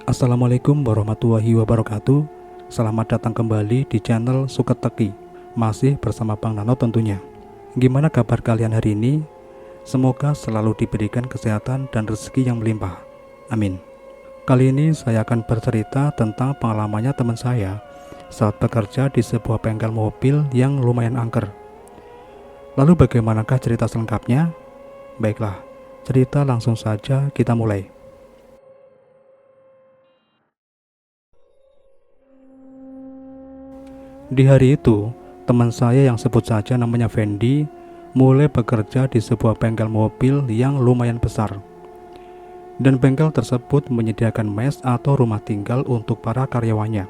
Assalamualaikum warahmatullahi wabarakatuh. Selamat datang kembali di channel Suketeki. Masih bersama Bang Nano tentunya. Gimana kabar kalian hari ini? Semoga selalu diberikan kesehatan dan rezeki yang melimpah. Amin. Kali ini saya akan bercerita tentang pengalamannya teman saya saat bekerja di sebuah bengkel mobil yang lumayan angker. Lalu bagaimanakah cerita selengkapnya? Baiklah, cerita langsung saja kita mulai. Di hari itu, teman saya yang sebut saja namanya Fendi mulai bekerja di sebuah bengkel mobil yang lumayan besar. Dan bengkel tersebut menyediakan mes atau rumah tinggal untuk para karyawannya.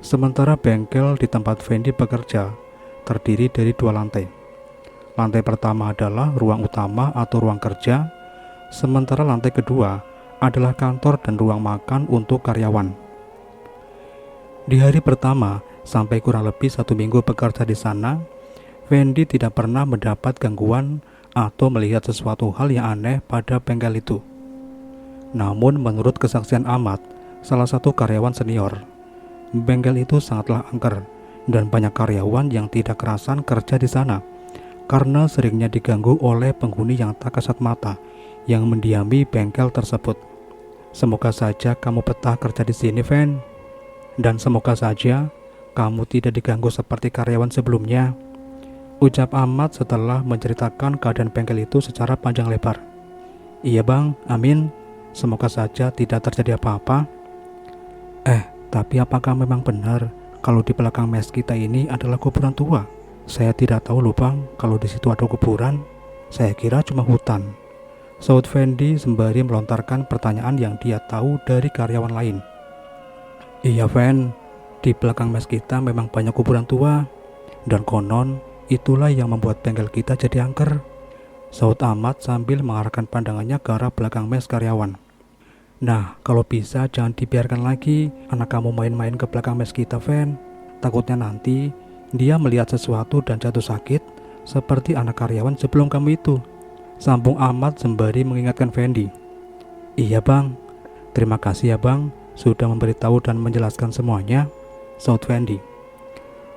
Sementara bengkel di tempat Fendi bekerja terdiri dari 2 lantai. Lantai pertama adalah ruang utama atau ruang kerja, sementara lantai kedua adalah kantor dan ruang makan untuk karyawan. Di hari pertama, sampai kurang lebih 1 minggu bekerja di sana, Fendi tidak pernah mendapat gangguan atau melihat sesuatu hal yang aneh pada bengkel itu. Namun menurut kesaksian Ahmad, salah satu karyawan senior, bengkel itu sangatlah angker dan banyak karyawan yang tidak kerasan kerja di sana karena seringnya diganggu oleh penghuni yang tak kasat mata yang mendiami bengkel tersebut. Semoga saja kamu betah kerja di sini, Fen. Dan semoga saja kamu tidak diganggu seperti karyawan sebelumnya, ucap Ahmad setelah menceritakan keadaan bengkel itu secara panjang lebar. Iya bang, amin. Semoga saja tidak terjadi apa-apa. Tapi apakah memang benar kalau di belakang mes kita ini adalah kuburan tua? Saya tidak tahu loh bang, kalau di situ ada kuburan. Saya kira cuma hutan. Saud Fendi sembari melontarkan pertanyaan yang dia tahu dari karyawan lain. Iya Fen, di belakang mes kita memang banyak kuburan tua, dan konon itulah yang membuat bengkel kita jadi angker, saud Ahmad sambil mengarahkan pandangannya ke arah belakang mes karyawan. Nah, kalau bisa jangan dibiarkan lagi anak kamu main-main ke belakang mes kita, Fen. Takutnya nanti dia melihat sesuatu dan jatuh sakit seperti anak karyawan sebelum kamu itu, sambung Ahmad sembari mengingatkan Fendi. Iya bang, terima kasih ya bang sudah memberitahu dan menjelaskan semuanya, saud Fendi.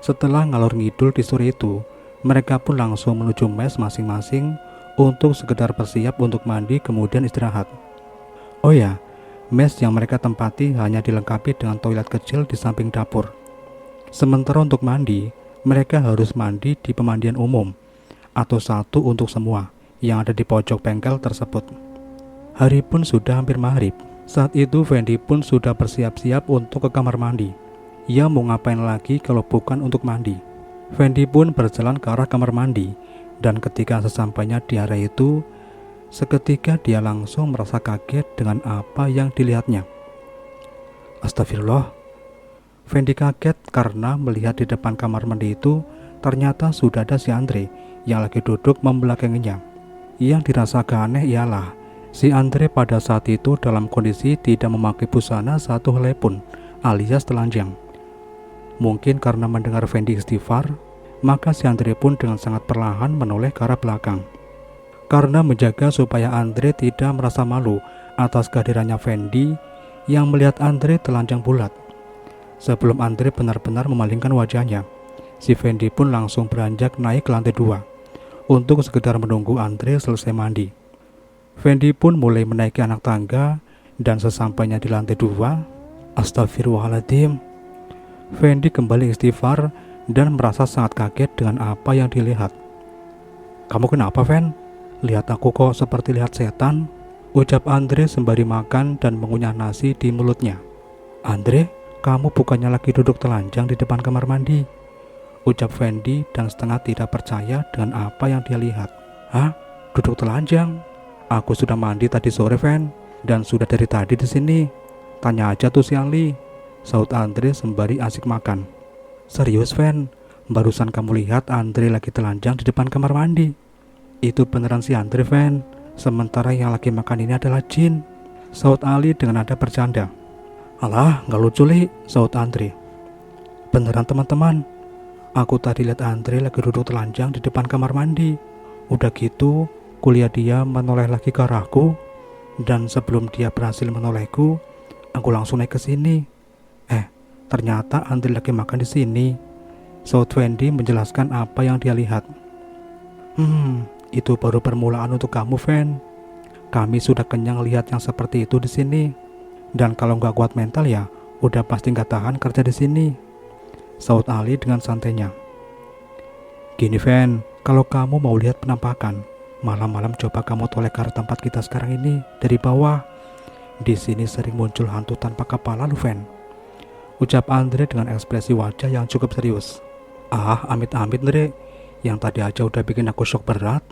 Setelah ngalor ngidul di sore itu, mereka pun langsung menuju mes masing-masing untuk sekedar bersiap untuk mandi kemudian istirahat. Oh ya, mes yang mereka tempati hanya dilengkapi dengan toilet kecil di samping dapur. Sementara untuk mandi, mereka harus mandi di pemandian umum atau satu untuk semua yang ada di pojok bengkel tersebut. Hari pun sudah hampir maghrib. Saat itu Fendi pun sudah bersiap-siap untuk ke kamar mandi. Ia mau ngapain lagi kalau bukan untuk mandi. Fendi pun berjalan ke arah kamar mandi, dan ketika sesampainya di area itu, seketika dia langsung merasa kaget dengan apa yang dilihatnya. Astagfirullah. Fendi kaget karena melihat di depan kamar mandi itu ternyata sudah ada si Andre yang lagi duduk membelakanginya. Yang dirasakan aneh ialah si Andre pada saat itu dalam kondisi tidak memakai busana satu helai pun, alias telanjang. Mungkin karena mendengar Fendi istighfar, maka si Andre pun dengan sangat perlahan menoleh ke arah belakang. Karena menjaga supaya Andre tidak merasa malu atas kehadirannya Fendi yang melihat Andre telanjang bulat. Sebelum Andre benar-benar memalingkan wajahnya, si Fendi pun langsung beranjak naik ke lantai 2 untuk sekedar menunggu Andre selesai mandi. Fendi pun mulai menaiki anak tangga dan sesampainya di lantai 2, astagfirullahaladzim, Fendi kembali istighfar dan merasa sangat kaget dengan apa yang dilihat. Kamu kenapa, Fen? Lihat aku kok seperti lihat setan, ucap Andre sembari makan dan mengunyah nasi di mulutnya. Andre, kamu bukannya lagi duduk telanjang di depan kamar mandi, ucap Fendi dan setengah tidak percaya dengan apa yang dia lihat. Hah? Duduk telanjang? Aku sudah mandi tadi sore, Fen, dan sudah dari tadi di sini. Tanya aja tuh si Ali, saud Andre sembari asik makan. Serius, Fen? Barusan kamu lihat Andre lagi telanjang di depan kamar mandi? Itu beneran si Andre, Fen. Sementara yang lagi makan ini adalah jin, saud Ali dengan nada bercanda. Alah, nggak lucu li, saud Andre. Beneran teman-teman, aku tadi lihat Andre lagi duduk telanjang di depan kamar mandi. Udah gitu, kuliah dia menoleh lagi ke arahku, dan sebelum dia berhasil menolehku, Aku langsung naik ke sini. Ternyata Andre lagi makan di sini. Saud Fendi menjelaskan apa yang dia lihat. Itu baru permulaan untuk kamu, Fen. Kami sudah kenyang lihat yang seperti itu di sini. Dan kalau nggak kuat mental ya, udah pasti nggak tahan kerja di sini. Saud Ali dengan santainya. Gini, Fen, kalau kamu mau lihat penampakan, malam-malam coba kamu tolekar tempat kita sekarang ini dari bawah. Di sini sering muncul hantu tanpa kepala, lu, Fen. Ucap Andre dengan ekspresi wajah yang cukup serius. Amit-amit, Andre. Yang tadi aja udah bikin aku shock berat.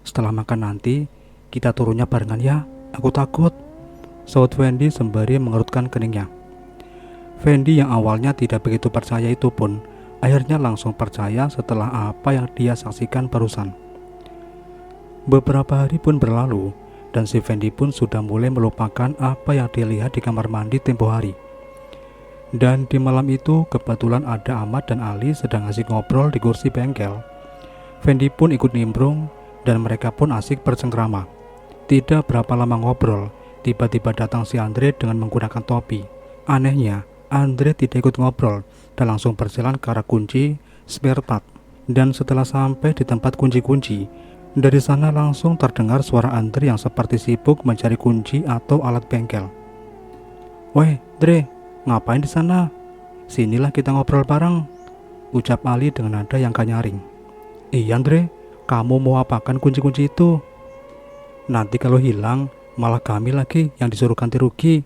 Setelah makan nanti, kita turunnya barengan ya. Aku takut. Saud Fendi sembari mengerutkan keningnya. Fendi yang awalnya tidak begitu percaya itu pun akhirnya langsung percaya setelah apa yang dia saksikan barusan. Beberapa hari pun berlalu dan si Fendi pun sudah mulai melupakan apa yang dia lihat di kamar mandi tempo hari. Dan di malam itu kebetulan ada Ahmad dan Ali sedang asik ngobrol di kursi bengkel. Fendi pun ikut nimbrung dan mereka pun asik bercengkrama. Tidak berapa lama ngobrol, tiba-tiba datang si Andre dengan menggunakan topi. Anehnya, Andre tidak ikut ngobrol dan langsung berjalan ke arah kunci spare part. Dan setelah sampai di tempat kunci-kunci, dari sana langsung terdengar suara Andre yang seperti sibuk mencari kunci atau alat bengkel. "Weh, Dre, ngapain di sana? Sinilah kita ngobrol bareng," ucap Ali dengan nada yang gak nyaring. "Iya, Andre, kamu mau apakan kunci-kunci itu? Nanti kalau hilang, malah kami lagi yang disuruh ganti rugi,"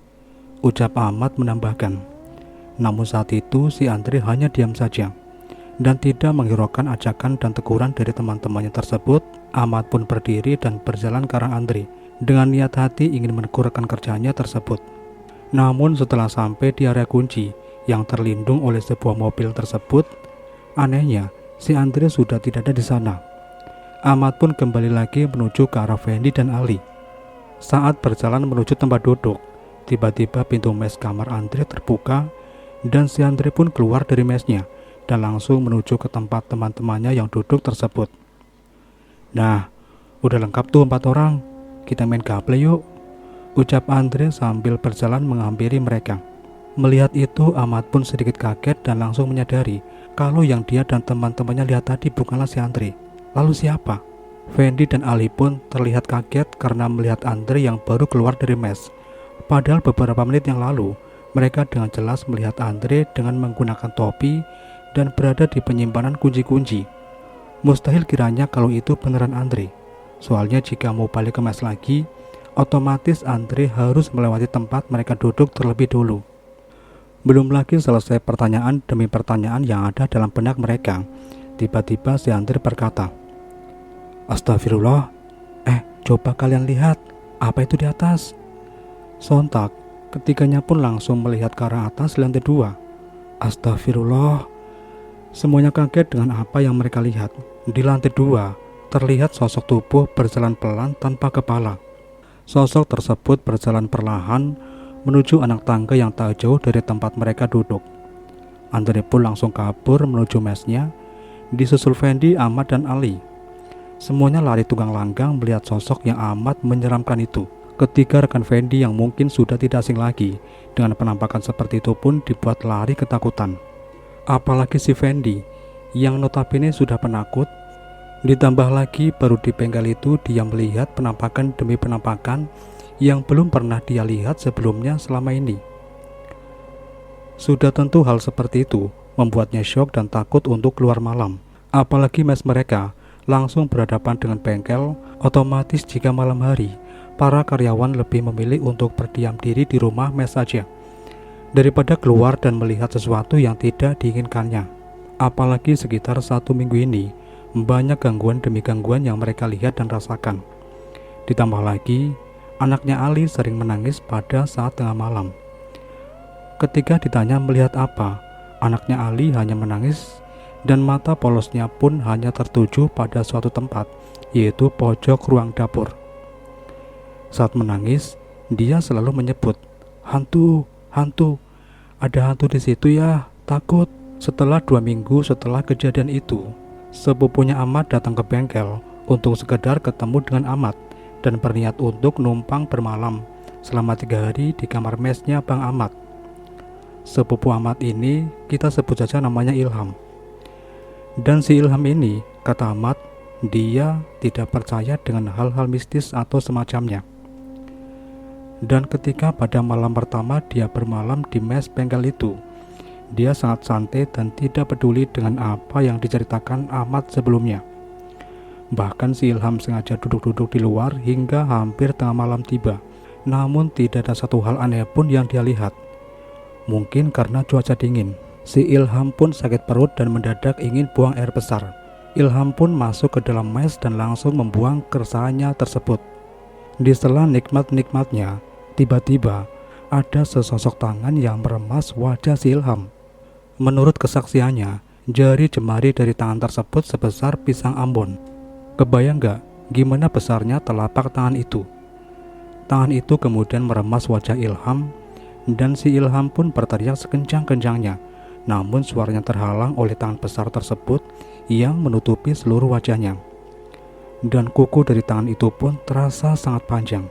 ucap Ahmad menambahkan. Namun saat itu si Andre hanya diam saja dan tidak menghiraukan ajakan dan teguran dari teman-temannya tersebut. Ahmad pun berdiri dan berjalan ke arah Andre dengan niat hati ingin menegur rekan kerjanya tersebut. Namun setelah sampai di area kunci yang terlindung oleh sebuah mobil tersebut, anehnya si Andre sudah tidak ada di sana. Ahmad pun kembali lagi menuju ke arah Fendi dan Ali. Saat berjalan menuju tempat duduk, tiba-tiba pintu mes kamar Andre terbuka dan si Andre pun keluar dari mesnya dan langsung menuju ke tempat teman-temannya yang duduk tersebut. "Nah, udah lengkap tuh 4 orang, kita main gaple yuk," ucap Andre sambil berjalan menghampiri mereka. Melihat itu, Ahmad pun sedikit kaget dan langsung menyadari kalau yang dia dan teman-temannya lihat tadi bukanlah si Andre. Lalu siapa? Fendi dan Ali pun terlihat kaget karena melihat Andre yang baru keluar dari mes. Padahal beberapa menit yang lalu, mereka dengan jelas melihat Andre dengan menggunakan topi dan berada di penyimpanan kunci-kunci. Mustahil kiranya kalau itu beneran Andre. Soalnya jika mau balik ke mes lagi, otomatis Andre harus melewati tempat mereka duduk terlebih dulu. Belum lagi selesai pertanyaan demi pertanyaan yang ada dalam benak mereka, tiba-tiba si Andre berkata, "Astagfirullah, coba kalian lihat, apa itu di atas?" Sontak, ketiganya pun langsung melihat ke arah atas lantai 2. Astagfirullah. Semuanya kaget dengan apa yang mereka lihat. Di lantai 2, terlihat sosok tubuh berjalan pelan tanpa kepala. Sosok tersebut berjalan perlahan menuju anak tangga yang tak jauh dari tempat mereka duduk. Andre pun langsung kabur menuju mesnya, disusul Fendi, Ahmad, dan Ali. Semuanya lari tunggang langgang melihat sosok yang amat menyeramkan itu. Ketiga rekan Fendi yang mungkin sudah tidak asing lagi dengan penampakan seperti itu pun dibuat lari ketakutan. Apalagi si Fendi yang notabene sudah penakut. Ditambah lagi baru di bengkel itu dia melihat penampakan demi penampakan yang belum pernah dia lihat sebelumnya selama ini. Sudah tentu hal seperti itu membuatnya syok dan takut untuk keluar malam. Apalagi mes mereka langsung berhadapan dengan bengkel, otomatis jika malam hari, para karyawan lebih memilih untuk berdiam diri di rumah mes saja daripada keluar dan melihat sesuatu yang tidak diinginkannya. Apalagi sekitar 1 minggu ini, banyak gangguan demi gangguan yang mereka lihat dan rasakan. Ditambah lagi, anaknya Ali sering menangis pada saat tengah malam. Ketika ditanya melihat apa, anaknya Ali hanya menangis dan mata polosnya pun hanya tertuju pada suatu tempat, yaitu pojok ruang dapur. Saat menangis, dia selalu menyebut, "Hantu, hantu, ada hantu di situ ya, takut." Setelah 2 minggu setelah kejadian itu, sepupunya Ahmad datang ke bengkel untuk sekedar ketemu dengan Ahmad dan berniat untuk numpang bermalam selama 3 hari di kamar mesnya Bang Ahmad. Sepupu Ahmad ini kita sebut saja namanya Ilham. Dan si Ilham ini, kata Ahmad, dia tidak percaya dengan hal-hal mistis atau semacamnya. Dan ketika pada malam pertama dia bermalam di mes bengkel itu, dia sangat santai dan tidak peduli dengan apa yang diceritakan Ahmad sebelumnya. Bahkan si Ilham sengaja duduk-duduk di luar hingga hampir tengah malam tiba. Namun tidak ada satu hal aneh pun yang dia lihat. Mungkin karena cuaca dingin, si Ilham pun sakit perut dan mendadak ingin buang air besar. Ilham pun masuk ke dalam mes dan langsung membuang keresahannya tersebut. Di sela nikmat-nikmatnya, tiba-tiba ada sesosok tangan yang meremas wajah si Ilham. Menurut kesaksiannya, jari jemari dari tangan tersebut sebesar pisang Ambon. Kebayang gak gimana besarnya telapak tangan itu? Tangan itu kemudian meremas wajah Ilham, dan si Ilham pun berteriak sekencang-kencangnya. Namun suaranya terhalang oleh tangan besar tersebut yang menutupi seluruh wajahnya. Dan kuku dari tangan itu pun terasa sangat panjang.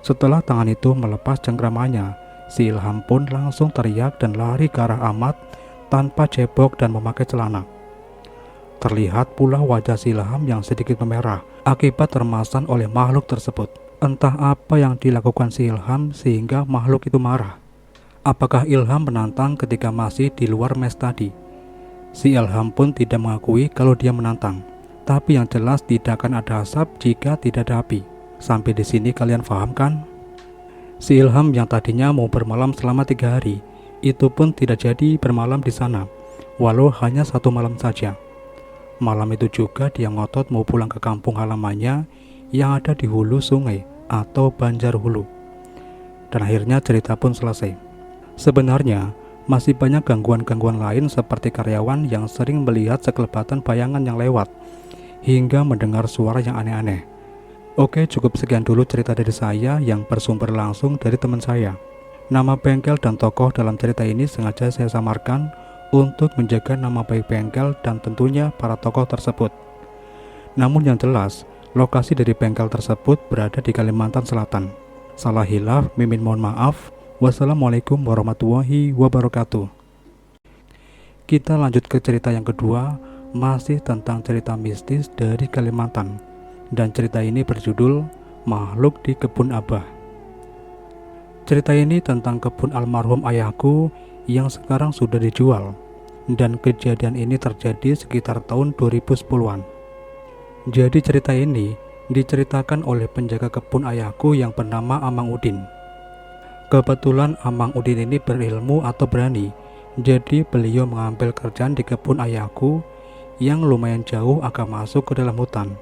Setelah tangan itu melepas cengkramannya, si Ilham pun langsung teriak dan lari ke arah Ahmad tanpa cebok dan memakai celana. Terlihat pula wajah si Ilham yang sedikit memerah akibat termasan oleh makhluk tersebut. Entah apa yang dilakukan si Ilham sehingga makhluk itu marah. Apakah Ilham menantang ketika masih di luar mes tadi? Si Ilham pun tidak mengakui kalau dia menantang. Tapi yang jelas tidak akan ada asap jika tidak ada api. Sampai di sini kalian paham kan? Si Ilham yang tadinya mau bermalam selama 3 hari, itu pun tidak jadi bermalam di sana, walau hanya 1 malam saja. Malam itu juga dia ngotot mau pulang ke kampung halamannya yang ada di hulu sungai atau Banjar Hulu. Dan akhirnya cerita pun selesai. Sebenarnya masih banyak gangguan-gangguan lain seperti karyawan yang sering melihat sekelebatan bayangan yang lewat hingga mendengar suara yang aneh-aneh. Oke, cukup sekian dulu cerita dari saya yang bersumber langsung dari teman saya. Nama bengkel dan tokoh dalam cerita ini sengaja saya samarkan untuk menjaga nama baik bengkel dan tentunya para tokoh tersebut. Namun yang jelas, lokasi dari bengkel tersebut berada di Kalimantan Selatan. Salah hilaf, mimin mohon maaf. Wassalamualaikum warahmatullahi wabarakatuh. Kita lanjut ke cerita yang kedua, masih tentang cerita mistis dari Kalimantan. Dan cerita ini berjudul Makhluk di Kebun Abah. Cerita ini tentang kebun almarhum ayahku yang sekarang sudah dijual. Dan kejadian ini terjadi sekitar tahun 2010-an. Jadi cerita ini diceritakan oleh penjaga kebun ayahku yang bernama Amang Udin. Kebetulan Amang Udin ini berilmu atau berani, jadi beliau mengambil kerjaan di kebun ayahku yang lumayan jauh agak masuk ke dalam hutan.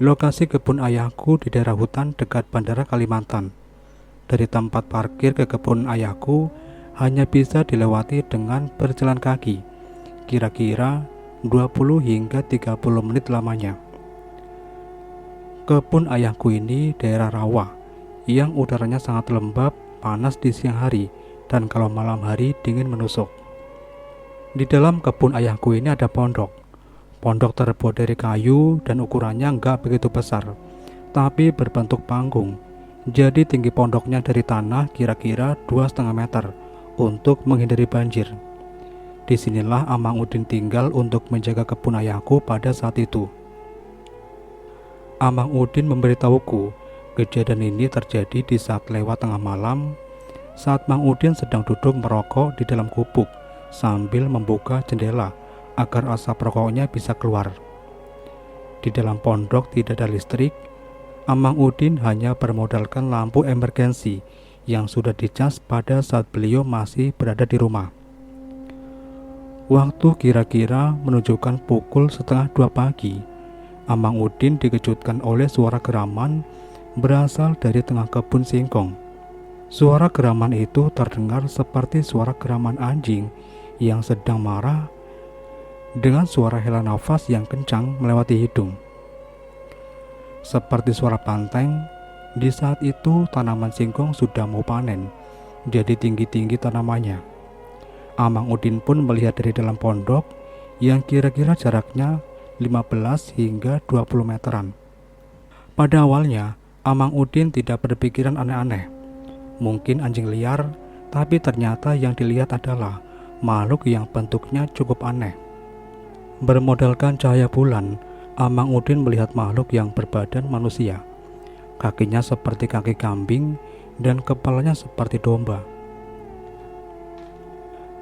Lokasi kebun ayahku di daerah hutan dekat Bandara Kalimantan. Dari tempat parkir ke kebun ayahku hanya bisa dilewati dengan berjalan kaki, kira-kira 20 hingga 30 menit lamanya. Kebun ayahku ini daerah rawa yang udaranya sangat lembab, panas di siang hari, dan kalau malam hari dingin menusuk. Di dalam kebun ayahku ini ada pondok. Pondok terbuat dari kayu dan ukurannya nggak begitu besar, tapi berbentuk panggung. Jadi tinggi pondoknya dari tanah kira-kira 2,5 meter untuk menghindari banjir. Disinilah Amang Udin tinggal untuk menjaga kebun ayahku pada saat itu. Amang Udin memberitahuku kejadian ini terjadi di saat lewat tengah malam, saat Mang Udin sedang duduk merokok di dalam gubuk sambil membuka jendela agar asap rokoknya bisa keluar. Di dalam pondok tidak ada listrik. Amang Udin hanya bermodalkan lampu emergensi yang sudah dicas pada saat beliau masih berada di rumah. Waktu kira-kira menunjukkan pukul 1:30 pagi. Amang Udin dikejutkan oleh suara geraman berasal dari tengah kebun singkong. Suara geraman itu terdengar seperti suara geraman anjing yang sedang marah dengan suara hela nafas yang kencang melewati hidung. Seperti suara banteng, di saat itu tanaman singkong sudah mau panen, jadi tinggi-tinggi tanamannya. Amang Udin pun melihat dari dalam pondok yang kira-kira jaraknya 15 hingga 20 meteran. Pada awalnya, Amang Udin tidak berpikiran aneh-aneh. Mungkin anjing liar, tapi ternyata yang dilihat adalah makhluk yang bentuknya cukup aneh. Bermodalkan cahaya bulan, Amang Udin melihat makhluk yang berbadan manusia. Kakinya seperti kaki kambing dan kepalanya seperti domba.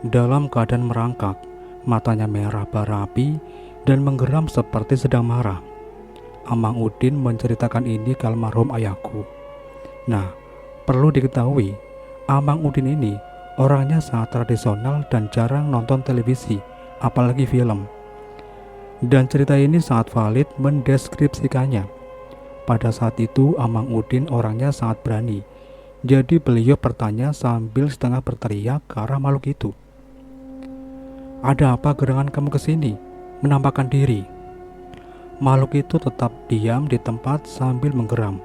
Dalam keadaan merangkak, matanya merah bara api dan menggeram seperti sedang marah. Amang Udin menceritakan ini ke almarhum ayahku. Nah, perlu diketahui, Amang Udin ini orangnya sangat tradisional dan jarang nonton televisi, apalagi film. Dan cerita ini sangat valid mendeskripsikannya. Pada saat itu Amang Udin orangnya sangat berani. Jadi beliau bertanya sambil setengah berteriak ke arah makhluk itu. "Ada apa gerangan kamu ke sini? Menampakkan diri." Makhluk itu tetap diam di tempat sambil menggeram.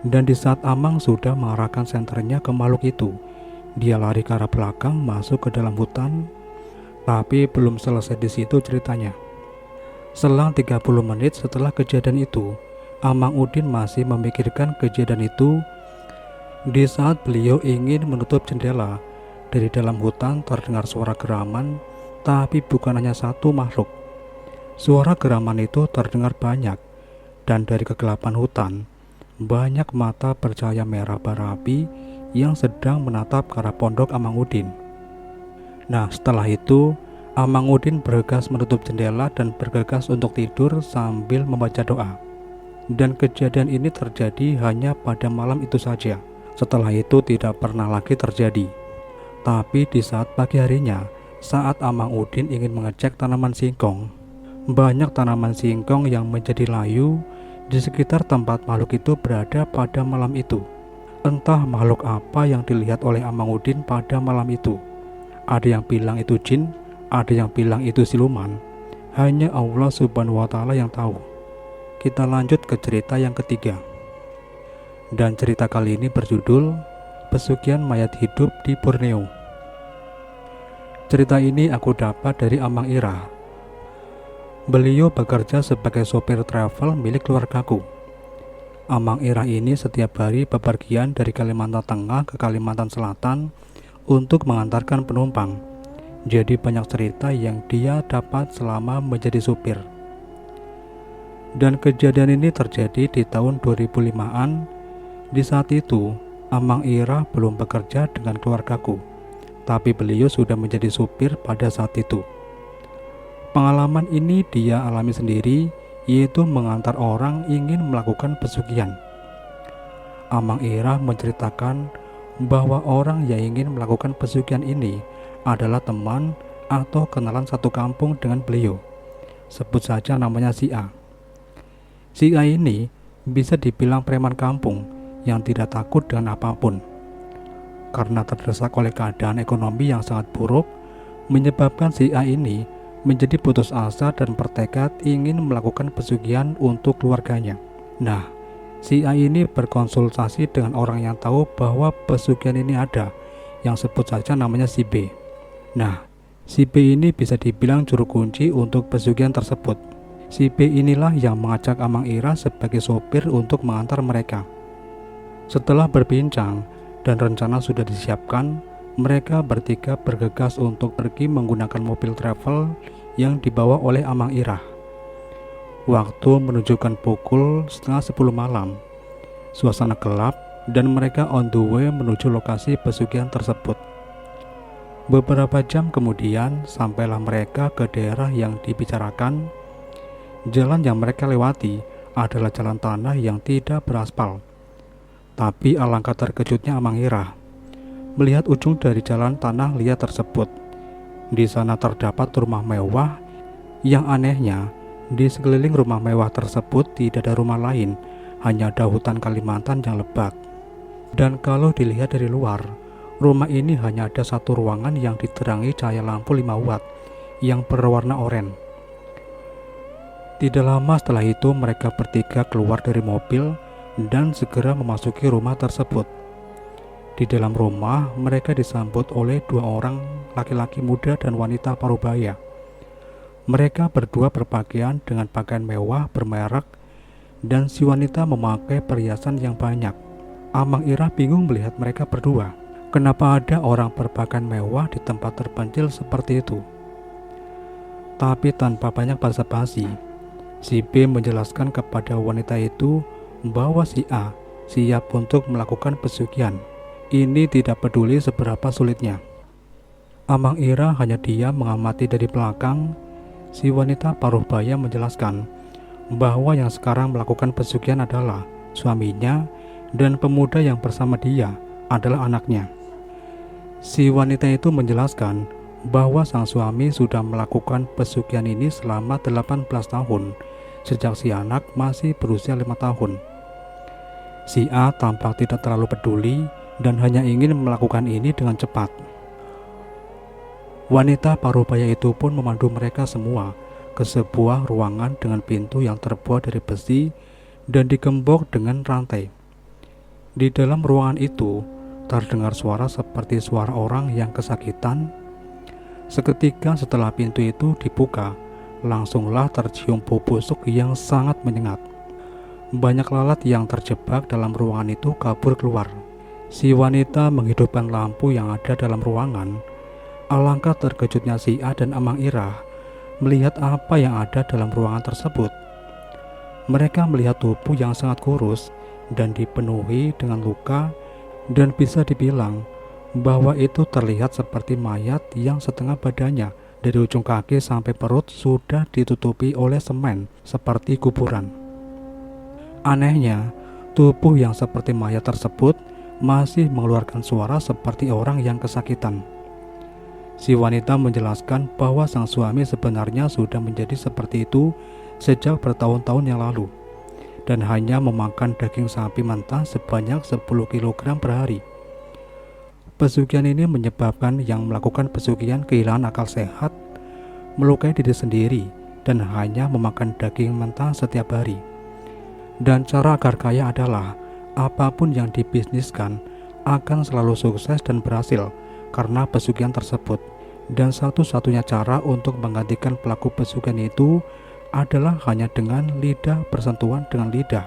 Dan di saat Amang sudah mengarahkan senternya ke makhluk itu, dia lari ke arah belakang masuk ke dalam hutan. Tapi belum selesai di situ ceritanya. Selang 30 menit setelah kejadian itu, Amang Udin masih memikirkan kejadian itu. Di saat beliau ingin menutup jendela, dari dalam hutan terdengar suara geraman, tapi bukan hanya satu makhluk. Suara geraman itu terdengar banyak, dan dari kegelapan hutan, banyak mata bercahaya merah bara api yang sedang menatap ke arah pondok Amang Udin. Nah, setelah itu, Amang Udin bergegas menutup jendela dan bergegas untuk tidur sambil membaca doa. Dan kejadian ini terjadi hanya pada malam itu saja. Setelah itu tidak pernah lagi terjadi. Tapi di saat pagi harinya, saat Amang Udin ingin mengecek tanaman singkong, banyak tanaman singkong yang menjadi layu di sekitar tempat makhluk itu berada pada malam itu. Entah makhluk apa yang dilihat oleh Amang Udin pada malam itu. Ada yang bilang itu jin, ada yang bilang itu siluman. Hanya Allah Subhanahu wa Ta'ala yang tahu. Kita lanjut ke cerita yang ketiga. Dan cerita kali ini berjudul Pesugihan Mayat Hidup di Borneo. Cerita ini aku dapat dari Amang Ira. Beliau bekerja sebagai sopir travel milik keluargaku. Amang Ira ini setiap hari bepergian dari Kalimantan Tengah ke Kalimantan Selatan untuk mengantarkan penumpang. Jadi banyak cerita yang dia dapat selama menjadi supir. Dan kejadian ini terjadi di tahun 2005-an. Di saat itu, Amang Ira belum bekerja dengan keluargaku, tapi beliau sudah menjadi supir pada saat itu. Pengalaman ini dia alami sendiri, yaitu mengantar orang ingin melakukan pesugihan. Amang Ira menceritakan bahwa orang yang ingin melakukan pesugihan ini adalah teman atau kenalan satu kampung dengan beliau. Sebut saja namanya si A. Si A ini bisa dibilang preman kampung yang tidak takut dengan apapun. Karena terdesak oleh keadaan ekonomi yang sangat buruk, menyebabkan si A ini menjadi putus asa dan bertekad ingin melakukan pesugihan untuk keluarganya. Nah, si A ini berkonsultasi dengan orang yang tahu bahwa pesugihan ini ada, yang sebut saja namanya si B. Nah, si B ini bisa dibilang juru kunci untuk pesugihan tersebut. Si B inilah yang mengajak Amang Ira sebagai sopir untuk mengantar mereka. Setelah berbincang dan rencana sudah disiapkan, mereka bertiga bergegas untuk pergi menggunakan mobil travel yang dibawa oleh Amang Ira. Waktu menunjukkan pukul 9:30 malam. Suasana gelap dan mereka on the way menuju lokasi pesugihan tersebut. Beberapa jam kemudian sampailah mereka ke daerah yang dibicarakan. Jalan yang mereka lewati adalah jalan tanah yang tidak beraspal. Tapi alangkah terkejutnya Amang Ira melihat ujung dari jalan tanah liat tersebut. Di sana terdapat rumah mewah. Yang anehnya, di sekeliling rumah mewah tersebut tidak ada rumah lain, hanya ada hutan Kalimantan yang lebat. Dan kalau dilihat dari luar, rumah ini hanya ada satu ruangan yang diterangi cahaya lampu 5 watt yang berwarna oranye. Tidak lama setelah itu mereka bertiga keluar dari mobil dan segera memasuki rumah tersebut. Di dalam rumah mereka disambut oleh 2 orang laki-laki muda dan wanita parubaya. Mereka berdua berpakaian dengan pakaian mewah bermerek dan si wanita memakai perhiasan yang banyak. Amang Ira bingung melihat mereka berdua. Kenapa ada orang berpakaian mewah di tempat terpencil seperti itu? Tapi tanpa banyak basa-basi, si B menjelaskan kepada wanita itu bahwa si A siap untuk melakukan pesugihan. Ini tidak peduli seberapa sulitnya. Amang Ira hanya diam mengamati dari belakang. Si wanita paruh baya menjelaskan bahwa yang sekarang melakukan pesugihan adalah suaminya dan pemuda yang bersama dia adalah anaknya. Si wanita itu menjelaskan bahwa sang suami sudah melakukan pesugihan ini selama 18 tahun sejak si anak masih berusia 5 tahun. Si A tampak tidak terlalu peduli dan hanya ingin melakukan ini dengan cepat. Wanita parubaya itu pun memandu mereka semua ke sebuah ruangan dengan pintu yang terbuat dari besi dan digembok dengan rantai. Di dalam ruangan itu terdengar suara seperti suara orang yang kesakitan. Seketika setelah pintu itu dibuka, langsunglah tercium bau busuk yang sangat menyengat. Banyak lalat yang terjebak dalam ruangan itu kabur keluar. Si wanita menghidupkan lampu yang ada dalam ruangan. Alangkah terkejutnya si A dan Amang Ira melihat apa yang ada dalam ruangan tersebut. Mereka melihat tubuh yang sangat kurus dan dipenuhi dengan luka, dan bisa dibilang bahwa itu terlihat seperti mayat yang setengah badannya dari ujung kaki sampai perut sudah ditutupi oleh semen seperti kuburan. Anehnya, tubuh yang seperti mayat tersebut masih mengeluarkan suara seperti orang yang kesakitan. Si wanita menjelaskan bahwa sang suami sebenarnya sudah menjadi seperti itu sejak bertahun-tahun yang lalu, dan hanya memakan daging sapi mentah sebanyak 10 kg per hari. Pesugihan ini menyebabkan yang melakukan pesugihan kehilangan akal sehat, melukai diri sendiri, dan hanya memakan daging mentah setiap hari. Dan cara agar kaya adalah apapun yang dibisniskan akan selalu sukses dan berhasil karena pesugihan tersebut. Dan satu-satunya cara untuk menggantikan pelaku pesugihan itu adalah hanya dengan lidah bersentuhan dengan lidah,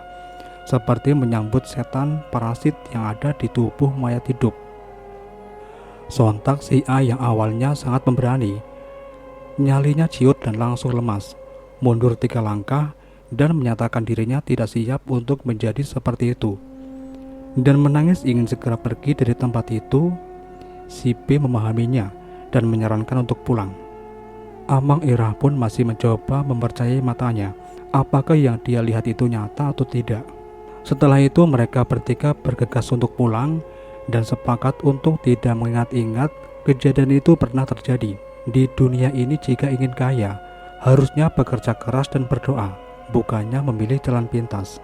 seperti menyambut setan parasit yang ada di tubuh mayat hidup. Sontak si A yang awalnya sangat pemberani, nyalinya ciut dan langsung lemas, mundur 3 langkah dan menyatakan dirinya tidak siap untuk menjadi seperti itu, dan menangis ingin segera pergi dari tempat itu. Si B memahaminya dan menyarankan untuk pulang. Amang Ira pun masih mencoba mempercayai matanya, apakah yang dia lihat itu nyata atau tidak. Setelah itu mereka bertiga bergegas untuk pulang dan sepakat untuk tidak mengingat-ingat kejadian itu pernah terjadi. Di dunia ini jika ingin kaya, harusnya bekerja keras dan berdoa, bukannya memilih jalan pintas.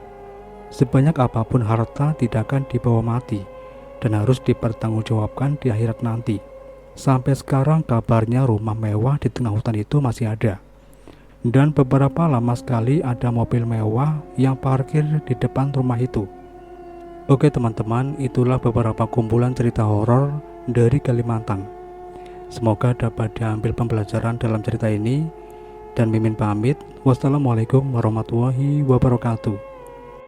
Sebanyak apapun harta tidak akan dibawa mati dan harus dipertanggungjawabkan di akhirat nanti. Sampai sekarang kabarnya rumah mewah di tengah hutan itu masih ada, dan beberapa lama sekali ada mobil mewah yang parkir di depan rumah itu. Oke teman-teman, itulah beberapa kumpulan cerita horor dari Kalimantan. Semoga dapat diambil pembelajaran dalam cerita ini, dan Mimin pamit. Wassalamualaikum warahmatullahi wabarakatuh.